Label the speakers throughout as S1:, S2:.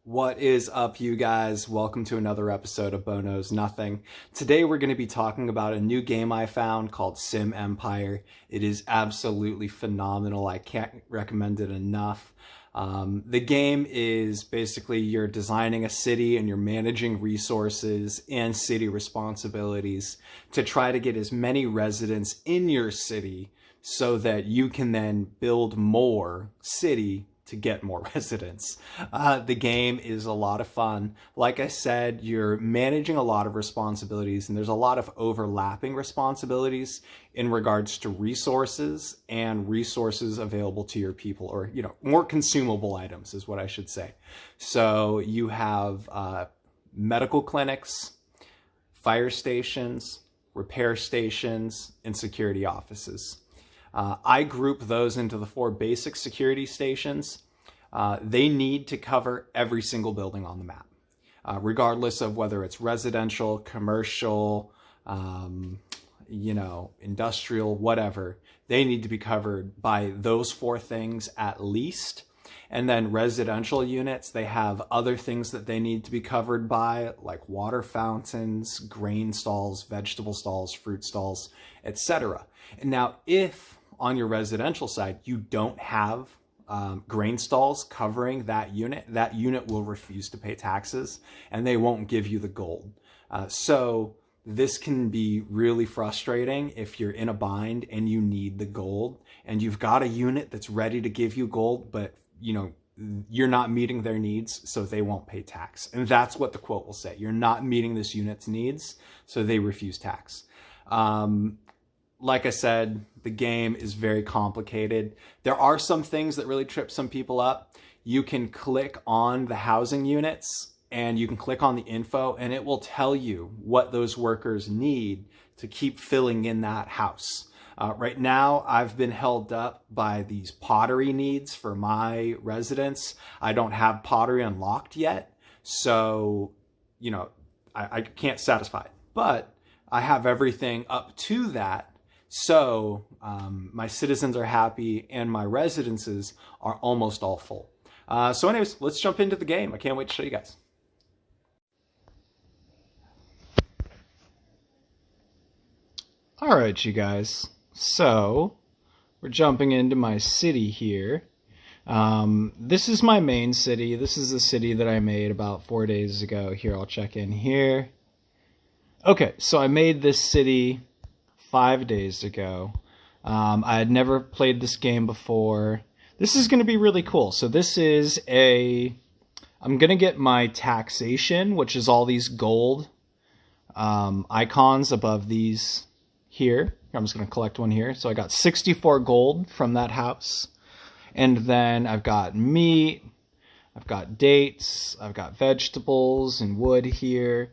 S1: What is up, you guys? Welcome to another episode of Bo Knows Nothing. Today we're going to be talking about a new game I found called Sim Empire. It is absolutely phenomenal. I can't recommend it enough. The game is basically you're designing a city and you're managing resources and city responsibilities to try to get as many residents in your city so that you can then build more city to get more residents. The game is a lot of fun. Like I said, you're managing a lot of responsibilities, and there's a lot of overlapping responsibilities in regards to resources and resources available to your people, or, more consumable items is what I should say. So you have medical clinics, fire stations, repair stations, and security offices. I group those into the 4 basic security stations. They need to cover every single building on the map, regardless of whether it's residential, commercial, industrial, whatever. They need to be covered by those 4 things at least. And then residential units, they have other things that they need to be covered by, like water fountains, grain stalls, vegetable stalls, fruit stalls, etc. And now, if on your residential side you don't have grain stalls covering that unit will refuse to pay taxes and they won't give you the gold. So this can be really frustrating if you're in a bind and you need the gold and you've got a unit that's ready to give you gold, but you're not meeting their needs, so they won't pay tax. And that's what the quote will say. You're not meeting this unit's needs, so they refuse tax. Like I said, the game is very complicated. There are some things that really trip some people up. You can click on the housing units and you can click on the info and it will tell you what those workers need to keep filling in that house. Right now, I've been held up by these pottery needs for my residents. I don't have pottery unlocked yet, so, I can't satisfy it. But I have everything up to that. So my citizens are happy and my residences are almost all full. So anyways, let's jump into the game. I can't wait to show you guys. All right, you guys. So we're jumping into my city here. This is my main city. This is the city that I made about 4 days ago. Here, I'll check in here. Okay, so I made this city 5 days ago. I had never played this game before. This is going to be really cool. So this is I'm going to get my taxation, which is all these gold icons above these here. I'm just going to collect one here. So I got 64 gold from that house. And then I've got meat, I've got dates, I've got vegetables and wood here.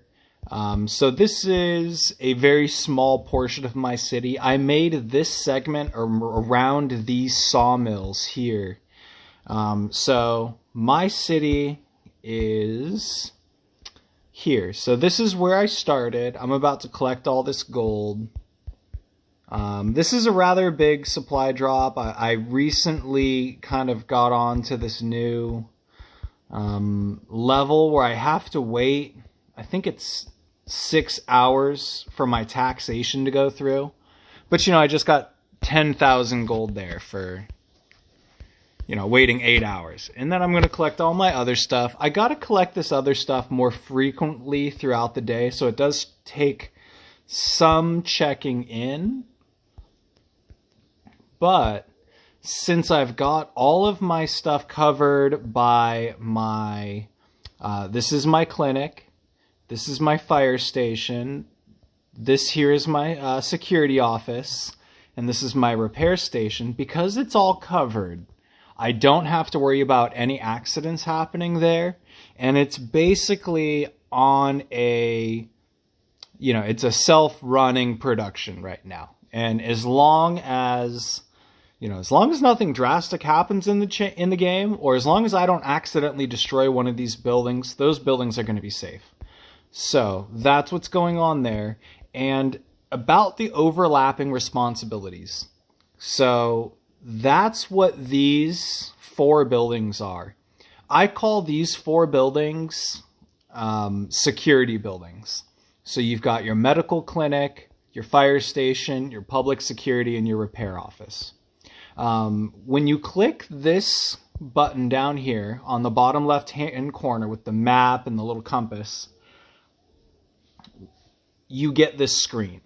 S1: So this is a very small portion of my city. I made this segment around these sawmills here. So my city is here. So this is where I started. I'm about to collect all this gold. This is a rather big supply drop. I recently kind of got onto this new level where I have to wait. I think it's 6 hours for my taxation to go through. But, I just got 10,000 gold there for, waiting 8 hours. And then I'm going to collect all my other stuff. I got to collect this other stuff more frequently throughout the day, so it does take some checking in. But since I've got all of my stuff covered by my, this is my clinic, this is my fire station, this here is my security office, and this is my repair station. Because it's all covered, I don't have to worry about any accidents happening there. And it's basically on a, it's a self-running production right now. And as long as nothing drastic happens in the game, or as long as I don't accidentally destroy one of these buildings, those buildings are going to be safe. So that's what's going on there. And about the overlapping responsibilities. So that's what these 4 buildings are. I call these 4 buildings security buildings. So you've got your medical clinic, your fire station, your public security, and your repair office. When you click this button down here on the bottom left hand corner with the map and the little compass, you get this screen.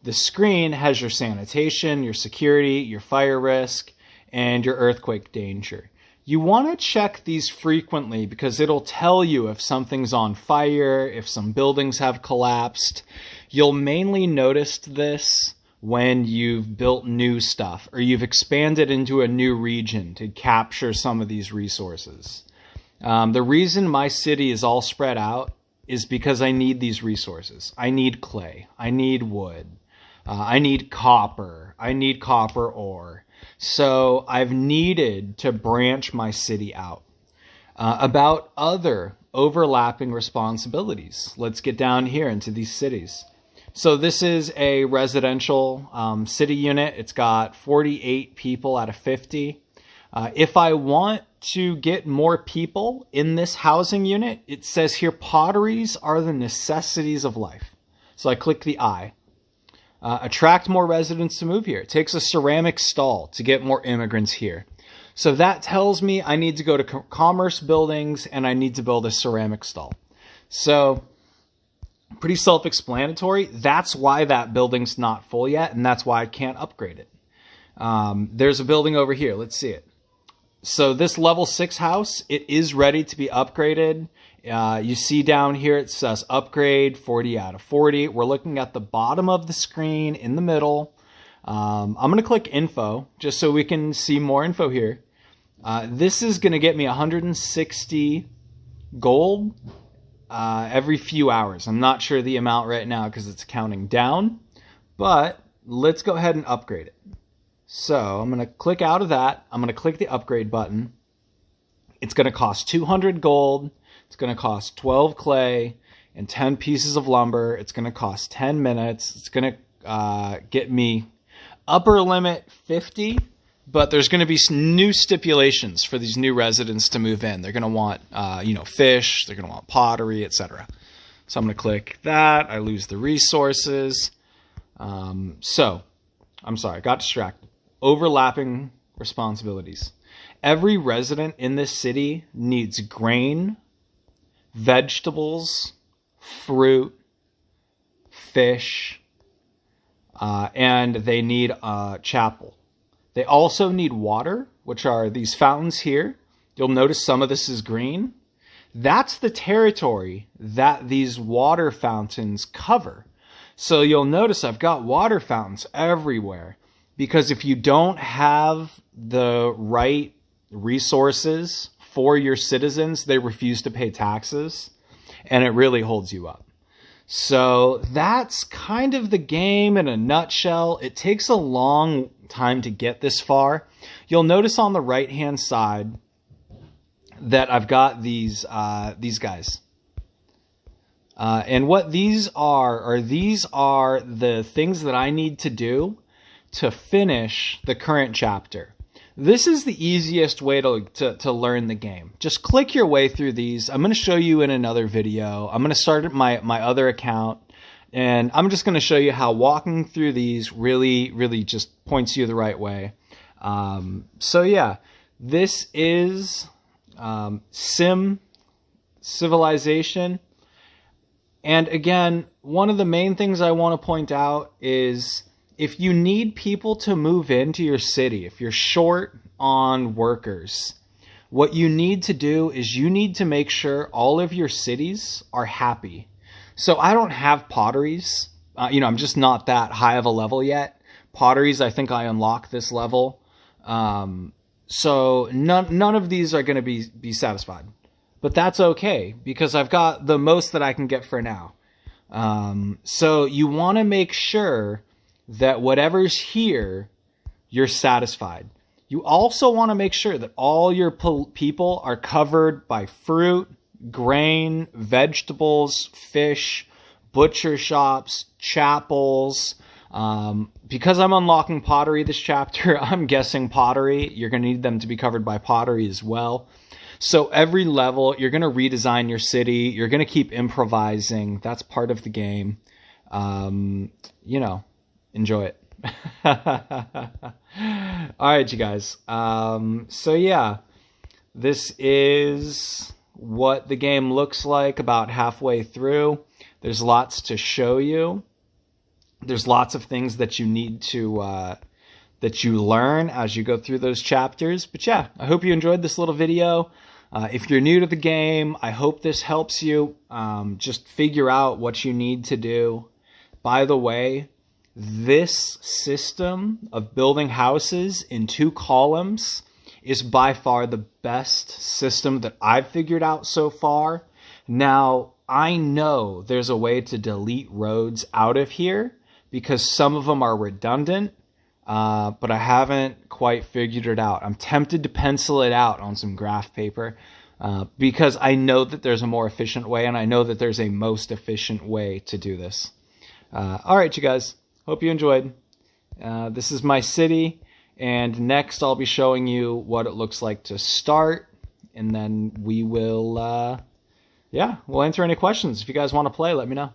S1: The screen has your sanitation, your security, your fire risk, and your earthquake danger. You want to check these frequently because it'll tell you if something's on fire, if some buildings have collapsed. You'll mainly notice this when you've built new stuff or you've expanded into a new region to capture some of these resources. The reason my city is all spread out is because I need these resources. I need clay. I need wood. I need copper. I need copper ore. So I've needed to branch my city out. About other overlapping responsibilities. Let's get down here into these cities. So this is a residential city unit. It's got 48 people out of 50. If I want to get more people in this housing unit, it says here, potteries are the necessities of life. So I click the I. Attract more residents to move here. It takes a ceramic stall to get more immigrants here. So that tells me I need to go to commerce buildings and I need to build a ceramic stall. So pretty self-explanatory. That's why that building's not full yet, and that's why I can't upgrade it. There's a building over here. Let's see it. So this level 6 house, it is ready to be upgraded. You see down here it says upgrade 40 out of 40. We're looking at the bottom of the screen in the middle. I'm going to click info just so we can see more info here. This is going to get me 160 gold every few hours. I'm not sure the amount right now because it's counting down, but let's go ahead and upgrade it. So I'm going to click out of that. I'm going to click the upgrade button. It's going to cost 200 gold. It's going to cost 12 clay and 10 pieces of lumber. It's going to cost 10 minutes. It's going to get me upper limit 50, but there's going to be some new stipulations for these new residents to move in. They're going to want, fish. They're going to want pottery, etc. So I'm going to click that. I lose the resources. I'm sorry, I got distracted. Overlapping responsibilities. Every resident in this city needs grain, vegetables, fruit, fish, and they need a chapel. They also need water, which are these fountains here. You'll notice some of this is green. That's the territory that these water fountains cover. So you'll notice I've got water fountains everywhere because if you don't have the right resources for your citizens, they refuse to pay taxes, and it really holds you up. So that's kind of the game in a nutshell. It takes a long time to get this far. You'll notice on the right-hand side that I've got these guys. And what these are the things that I need to do to finish the current chapter. This is the easiest way to learn the game. Just click your way through these. I'm going to show you in another video. I'm going to start my other account, and I'm just going to show you how walking through these really just points you the right way. So yeah, this is Civilization. And again, one of the main things I want to point out is if you need people to move into your city, if you're short on workers, what you need to do is you need to make sure all of your cities are happy. So I don't have potteries. I'm just not that high of a level yet. Potteries, I think I unlock this level. So none of these are going to be satisfied. But that's okay because I've got the most that I can get for now. So you want to make sure that whatever's here, you're satisfied. You also want to make sure that all your people are covered by fruit, grain, vegetables, fish, butcher shops, chapels. Because I'm unlocking pottery this chapter, I'm guessing pottery. You're going to need them to be covered by pottery as well. So every level, you're going to redesign your city. You're going to keep improvising. That's part of the game. You know, enjoy it. All right, you guys. So yeah, this is what the game looks like about halfway through. There's lots to show you. There's lots of things that you need to that you learn as you go through those chapters. But yeah, I hope you enjoyed this little video. If you're new to the game, I hope this helps you just figure out what you need to do. By the way, this system of building houses in 2 columns is by far the best system that I've figured out so far. Now, I know there's a way to delete roads out of here because some of them are redundant, but I haven't quite figured it out. I'm tempted to pencil it out on some graph paper because I know that there's a more efficient way, and I know that there's a most efficient way to do this. All right, you guys. Hope you enjoyed. This is my city, and next I'll be showing you what it looks like to start, and then we will, we'll answer any questions. If you guys want to play, let me know.